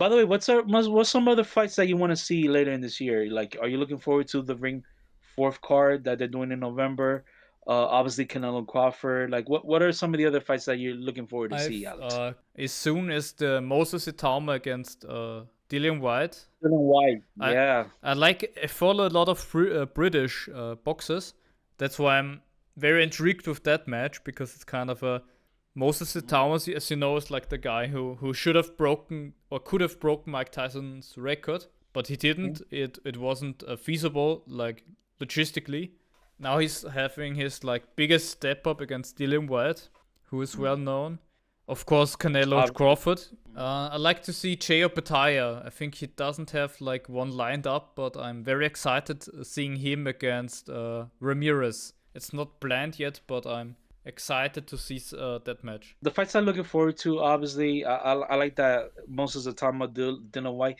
By the way, what's some other fights that you want to see later in this year? Like, are you looking forward to the Ring fourth card that they're doing in November? Obviously Canelo Crawford. Like, what are some of the other fights that you're looking forward to see, I've Alex? as soon as the Moses Itauma against Dillian Whyte. Dylan White. I Yeah. I follow a lot of British boxers. That's why I'm very intrigued with that match because it's kind of a Moses Mhm. Itauma, as you know, is like the guy who should have broken or could have broken Mike Tyson's record, but he didn't. It wasn't feasible, like logistically. Now he's having his like biggest step up against Dillian Whyte, who is well known. Of course, Canelo Obviously. Crawford. I like to see Jai Opetaia. I think he doesn't have like one lined up, but I'm very excited seeing him against Ramirez. It's not planned yet, but I'm excited to see that match. The fights I'm looking forward to, obviously, I like that Moses Itauma, Dylan White.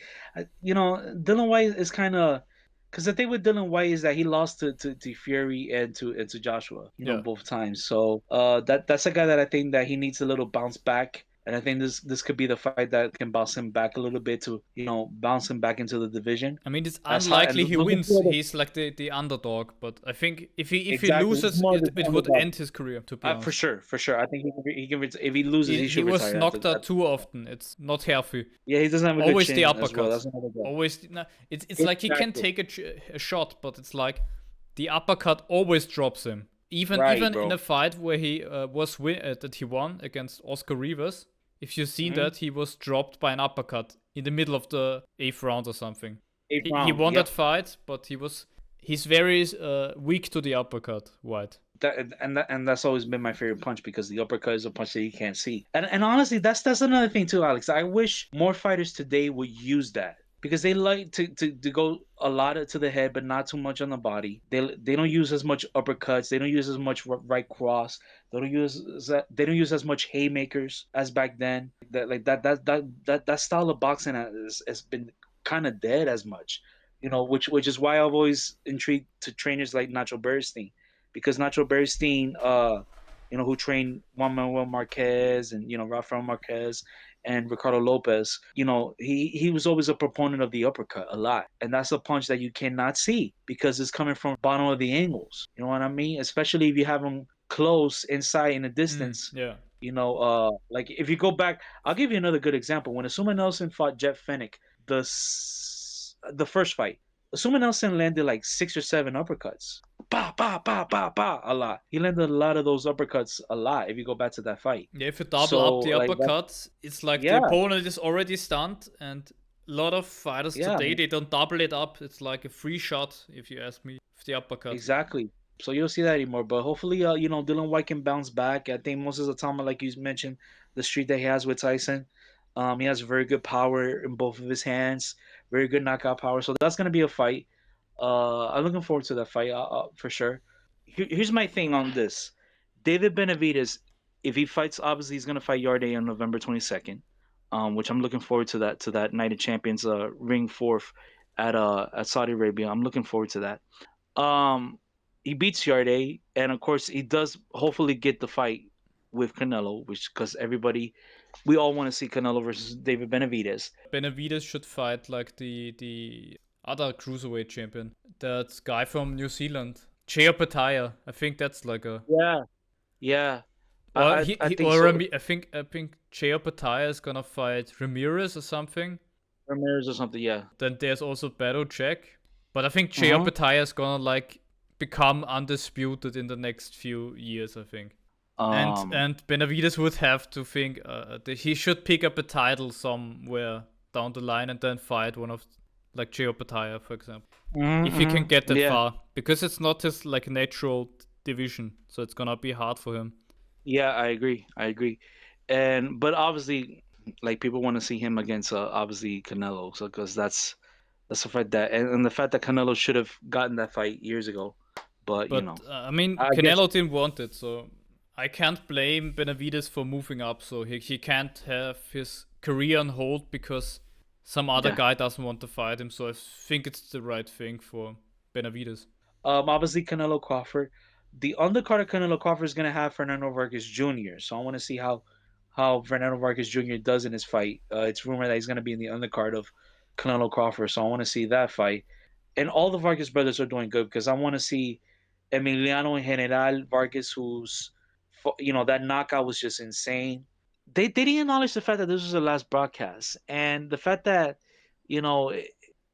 Dylan White is kind of because the thing with Dylan White is that he lost to Fury and to Joshua, Yeah. both times. So that's a guy that I think that he needs a little bounce back. And I think this could be the fight that can bounce him back a little bit to bounce him back into the division. I mean, it's That's how and unlikely he looking wins. forward to He's like the underdog, but I think if he exactly. He's loses, more of it the would underdog. end his career. To be For honest, sure, for sure. I think if he loses, he he should was retire knocked out after too often. It's not healthy. Yeah, he doesn't have a good Always the chin as well. uppercut. That's another guy. Always, no, it's like he can Exactly. take a shot, but it's like the uppercut always drops him. Even Right, even in bro. a fight where he that he won against Oscar Rivas, if you've seen Hmm. that, he was dropped by an uppercut in the middle of the eighth round or something. Eighth He round. won that Yep. fight, but he's very weak to the uppercut. White. That's always been my favorite punch because the uppercut is a punch that you can't see. And honestly, that's another thing too, Alex. I wish more fighters today would use that because they like to go a lot to the head, but not too much on the body. They don't use as much uppercuts. They don't use as much right cross. They don't use as much haymakers as back then. That style of boxing has been kind of dead as much. Which is why I've always intrigued to trainers like Nacho Bernstein because Nacho Bernstein, who trained Juan Manuel Marquez and Rafael Marquez and Ricardo Lopez, he was always a proponent of the uppercut a lot, and that's a punch that you cannot see because it's coming from bottom of the angles. You know what I mean? Especially if you have them close inside in the distance. Yeah. Like if you go back, I'll give you another good example. When Asuma Nelson fought Jeff Fennick, the first fight, Asuma Nelson landed like 6 or 7 uppercuts. Bah, bah, bah, bah, bah, a lot. He landed a lot of those uppercuts a lot if you go back to that fight. Yeah, if you double So up the like that, uppercut, it's like the yeah, opponent is already stunned, and a lot of fighters yeah, today they don't double it up. It's like a free shot, if you ask me, with the uppercut. exactly. So you'll see that anymore. But hopefully, Dylan White can bounce back. I think Moses Itauma, like you mentioned, the streak that he has with Tyson, he has very good power in both of his hands, very good knockout power. So that's gonna be a fight. I'm looking forward to that fight for sure. Here's my thing on this: David Benavidez, if he fights, obviously he's gonna fight Yarde on November 22nd, which I'm looking forward to that Night of Champions ring fourth at Saudi Arabia. I'm looking forward to that. Um, he beats Yarde, and of course he does hopefully get the fight with Canelo, which because we all want to see Canelo versus David Benavidez. Benavides should fight like the other cruiserweight champion, that guy from New Zealand, Jai Opetaia. I think that's like a Yeah, yeah, or I he think or so. I think Jai Opetaia is gonna fight Ramirez or something. Ramirez or something. Yeah. Then there's also Battle Jack. But I think Jai Uh-huh. Opetaia is gonna like become undisputed in the next few years, I think. Um. And Benavides would have to think that he should pick up a title somewhere down the line and then fight one of like Jai Opetaia, for example. If he can get that Yeah. far. Because it's not his like natural division. So it's gonna be hard for him. Yeah. I agree. I agree. But obviously, like people want to see him against obviously Canelo, so because that's a fight and the fact that Canelo should have gotten that fight years ago, but But I mean, I guess Canelo didn't want it, so I can't blame Benavides for moving up. So he can't have his career on hold because some other yeah. guy doesn't want to fight him. So I think it's the right thing for Benavides. Obviously Canelo Crawford, the undercard of Canelo Crawford is gonna have Fernando Vargas Jr. So I want to see how how Fernando Vargas Jr. does in his fight. It's rumored that he's going to be in the undercard of Canelo Crawford, so I want to see that fight. And all the Vargas brothers are doing good because I want to see Emiliano and General Vargas, who's, that knockout was just insane. They didn't acknowledge the fact that this was the last broadcast, and the fact that, you know,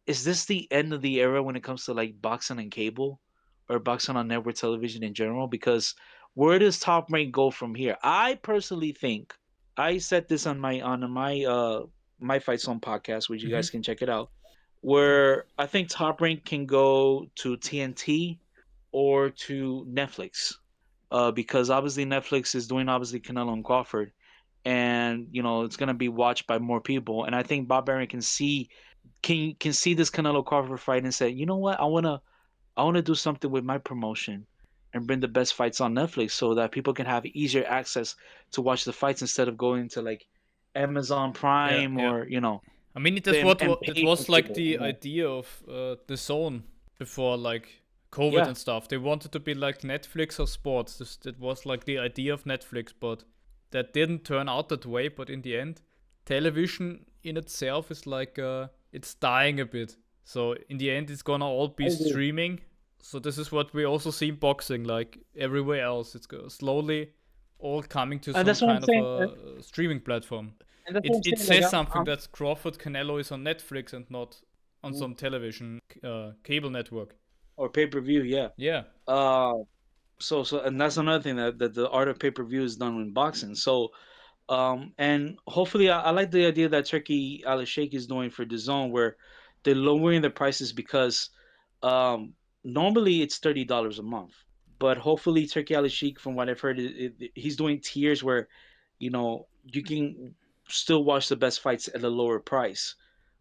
is this the end of the era when it comes to like boxing and cable, or boxing on network television in general? Because where does Top Rank go from here? I personally think, I said this on my Fight Zone podcast, which you Hmm. guys can check it out, where I think Top Rank can go to TNT or to Netflix, because obviously Netflix is doing obviously Canelo and Crawford, and it's gonna be watched by more people. And I think Bob Arum can see this Canelo Crawford fight and say, you know what, I wanna do something with my promotion and bring the best fights on Netflix so that people can have easier access to watch the fights instead of going to like Amazon Yeah, Prime yeah. or I mean, and that pay for was like cable. the idea of the zone before like COVID Yeah, and stuff. They wanted to be like Netflix of sports. That was like the idea of Netflix, but that didn't turn out that way. But in the end, television in itself is like it's dying a bit. So in the end, it's gonna all I be agree. streaming. So this is what we also see in boxing, like everywhere else. It's slowly all coming to And some that's what I'm kind of saying. a streaming platform. And that's what it I'm it saying. Like says something I'm that Crawford Canelo is on Netflix and not on some television cable network. or pay per view. Yeah. Yeah, Uh, and that's another thing that the art of pay per view is done in boxing. So and hopefully, I like the idea that Turki Al-Sheikh is doing for DAZN, where they're lowering the prices because um, normally it's $30 a month, but hopefully Turki Al-Sheikh, from what I've heard, he's doing tiers where you can still watch the best fights at a lower price,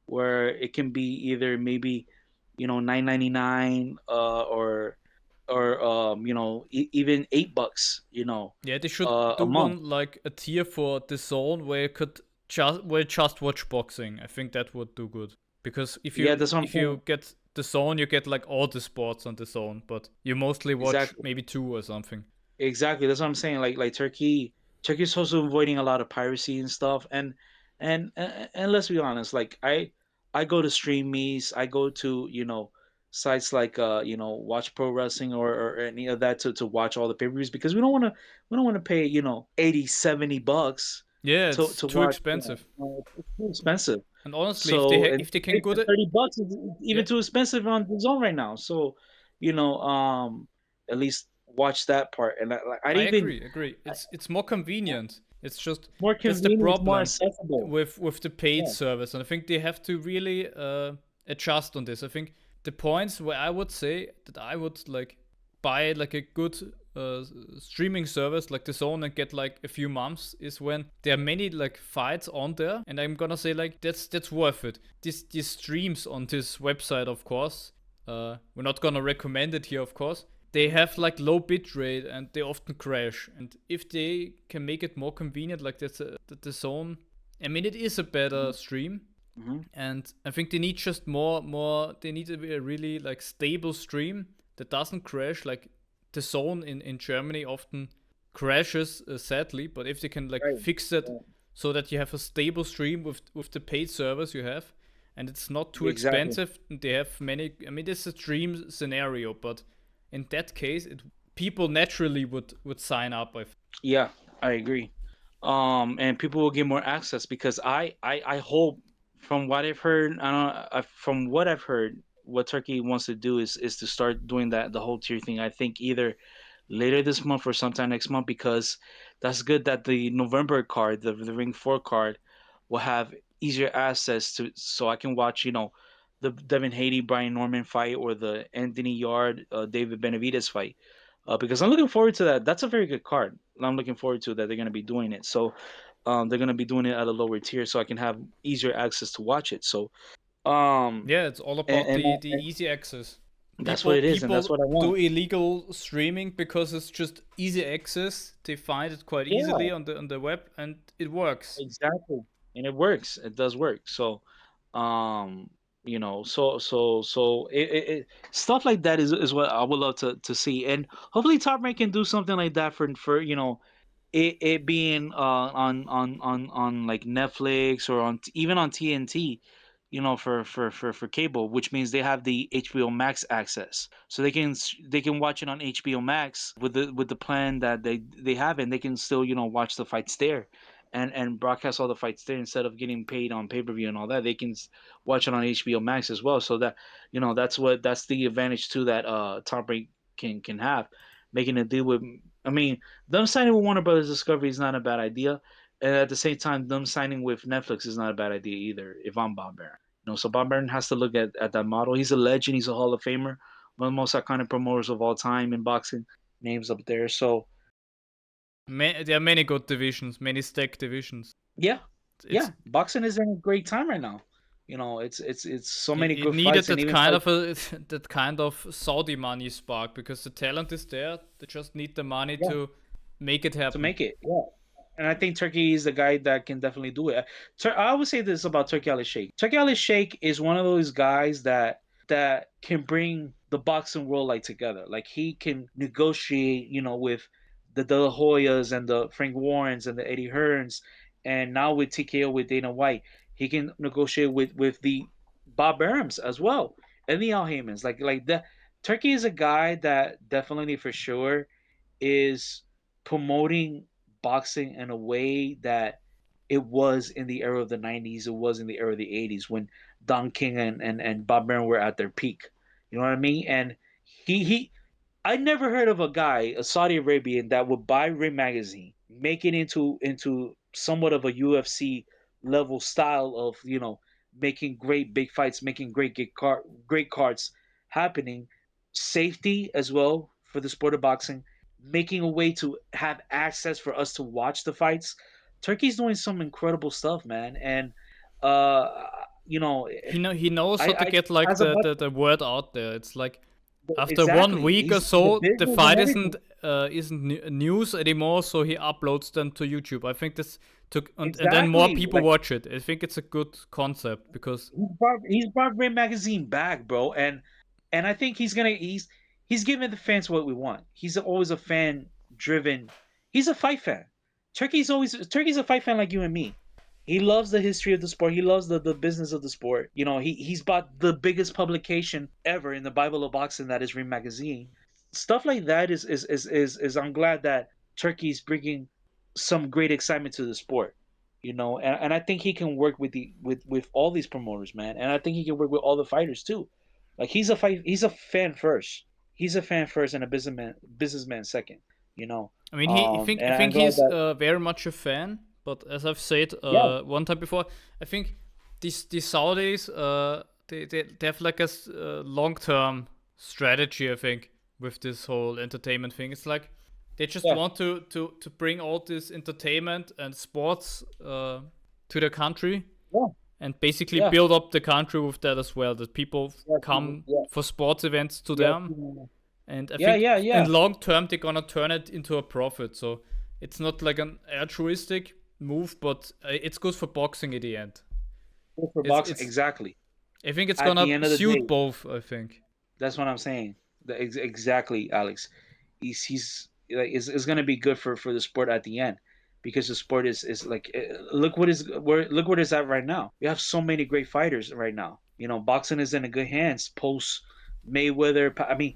where it can be either maybe 9.99 or even $8 yeah. They should a do month. one like a tier for the zone where you could just watch boxing. I think that would do good because Yeah, that's what I'm if saying. you get the zone, you get like all the sports on the zone, but you mostly watch Exactly. maybe two or something. Exactly. That's what I'm saying. Like Turkey's also avoiding a lot of piracy and stuff. And let's be honest. Like I go to stream meets. I go to sites like Watch Pro Wrestling or any of that to watch all the pay per views, because we don't want to pay 80 $70 Yeah, to it's too watch. expensive. It's too expensive. And honestly, So and if they can go to $30 is yeah, even too expensive on the zone right now. So you know, at least watch that part. And I'd I even agree. It's more convenient. It's just more that's the convenient, more problem accessible. with the paid Yeah, service, and I think they have to really adjust on this. I think the points where I would say that I would like buy like a good streaming service like the Zone and get like a few months is when there are many like fights on there, and I'm gonna say like that's worth it. These streams on this website, of course. We're not gonna recommend it here, of course. They have like low bit rate and they often crash. And if they can make it more convenient, like that's the Zone, I mean, it is a better stream. hmm And I think they need just more. They need a really like stable stream that doesn't crash. Like the Zone in Germany often crashes, sadly. But if they can like right. fix it Yeah, so that you have a stable stream with the paid service you have, and it's not too exactly. expensive. And they have many. I mean, this is a dream scenario, but in that case, people naturally would sign up. Yeah, I agree. And people will get more access because I hope, from what I've heard, I don't from what I've heard, what Turkey wants to do is to start doing that, the whole tier thing. I think either later this month or sometime next month, because that's good that the November card, the Ring 4 card, will have easier access to, so I can watch the Devin Haney Brian Norman fight, or the Anthony Yard David Benavidez fight, because I'm looking forward to that. That's a very good card. I'm looking forward to that they're going to be doing it. So they're going to be doing it at a lower tier, so I can have easier access to watch it. So um, Yeah, it's all and, about and, the and easy access. that's what it is, and that's People what I do want. illegal streaming because it's just easy access. They find it quite easily Yeah, on the web, and it works. exactly. And it works. It does work. So um, stuff like that is what I would love to see, and hopefully Top Rank can do something like that for. it being on like Netflix or even on TNT, for cable, which means they have the HBO Max access, so they can watch it on HBO Max with the plan that they have, and they can still watch the fights there, and broadcast all the fights there instead of getting paid on pay per view and all that. They can watch it on HBO Max as well, so that that's the advantage too that Top Rank can have, making a deal with. I mean, them signing with Warner Brothers Discovery is not a bad idea. And at the same time, them signing with Netflix is not a bad idea either, if I'm Bob Baron. So Bob Baron has to look at that model. He's a legend. He's a Hall of Famer. One of the most iconic promoters of all time in boxing. Names up there. So There are many good divisions, many stacked divisions. yeah, It's yeah, boxing is in a great time right now. It's so many it good needed fights, and that even kind fights of a that kind of Saudi money spark, because the talent is there. They just need the money yeah, to make it to happen. make it. Yeah. And I think Turkey is the guy that can definitely do it. I would say this about Turki Al-Sheikh. Turki Al-Sheikh is one of those guys that can bring the boxing world like together. Like he can negotiate, with the De La Hoyas and the Frank Warrens and the Eddie Hearns, and now with TKO with Dana White, he can negotiate with the Bob Arams as well and the Al Haymans. Like that. Turkey is a guy that definitely for sure is promoting boxing in a way that it was in the era of the 90s, it was in the era of the 80s when Don King and Bob Byrne were at their peak. You know what I mean? And he I never heard of a guy, a Saudi Arabian, that would buy Ring magazine, make it into somewhat of a UFC level style of making great big fights, making great cards happening, safety as well for the sport of boxing, making a way to have access for us to watch the fights. Turkey's doing some incredible stuff, man, and uh, you know, He knows how to I get like as a the word out there. It's like after one exactly, week or he's the so, the business and fight everything. isn't news anymore, so he uploads them to YouTube. I think this took and then more Exactly. people Like watch it. I think it's a good concept because he's brought Ray Magazine back, bro, and I think he's giving the fans what we want. He's always a fan driven. He's a fight fan. Turkey's a fight fan like you and me. He loves the history of the sport. He loves the business of the sport. He's bought the biggest publication ever in the Bible of boxing, that is Ring Magazine. Stuff like that is I'm glad that Turkey's bringing some great excitement to the sport. And I think he can work with all these promoters, man. And I think he can work with all the fighters too. Like he's a fan first. He's a fan first and a businessman second. You know. I mean I And I'm think glad he's that very much a fan. But as I've said yeah, one time before, I think these Saudis they have like a long term strategy. I think with this whole entertainment thing, it's like they just yeah, want to bring all this entertainment and sports to the country yeah, and basically yeah, build up the country with that as well. That people yeah, come yeah, for sports events to yeah, them, and I yeah, think yeah, in yeah. long term they're gonna turn it into a profit. So it's not like an altruistic move, but it's good for boxing at the end. Good for It's boxing, it's exactly. I think it's At gonna the end of the suit day, both. I think. that's what I'm saying. Exactly, Alex. He's like is going to be good for the sport at the end, because the sport is like look what is at right now. We have so many great fighters right now. Boxing is in a good hands post Mayweather. I mean,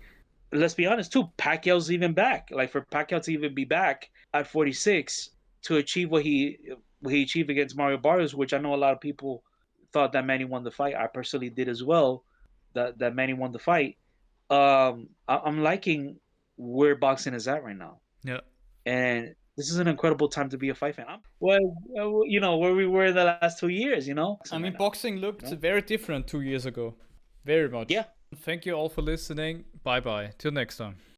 let's be honest too. Pacquiao's even back. Like for Pacquiao to even be back at 46 to achieve what he achieved against Mario Barrios, which I know a lot of people thought that Manny won the fight. I personally did as well. That Manny won the fight. I'm liking where boxing is at right now, Yeah. and this is an incredible time to be a fight fan. Where we were in the last 2 years, I boxing mean, right now. boxing looked You know? very different 2 years ago. Very much. Yeah. Thank you all for listening. Bye bye. Till next time.